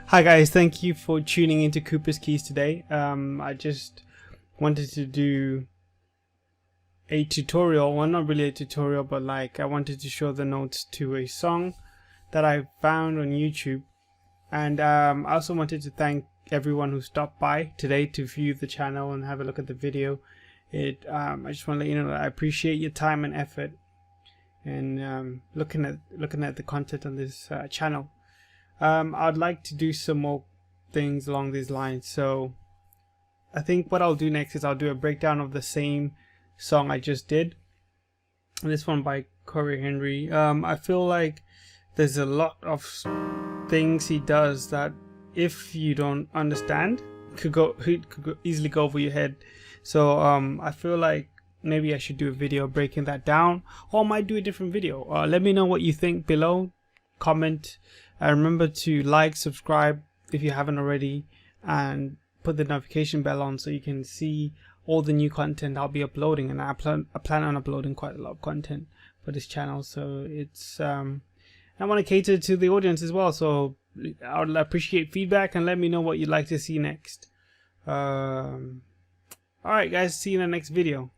Hi guys, thank you for tuning into Cooper's Keys today. I just wanted to do a tutorial, well not really a tutorial, but like I wanted to show the notes to a song that I found on YouTube. And I also wanted to thank everyone who stopped by today to view the channel and have a look at the video. I just want to let you know that I appreciate your time and effort and looking at the content on this channel. I'd like to do some more things along these lines, so I think what I'll do next is I'll do a breakdown of the same song I just did, this one by Corey Henry. I feel like there's a lot of things he does that if you don't understand could easily go over your head, so I feel like maybe I should do a video breaking that down, or I might do a different video. Let me know what you think below, comment. Remember to like, subscribe if you haven't already, and put the notification bell on so you can see all the new content I'll be uploading. And I plan on uploading quite a lot of content for this channel, so it's I want to cater to the audience as well, so I would appreciate feedback and let me know what you'd like to see next. Alright guys, see you in the next video.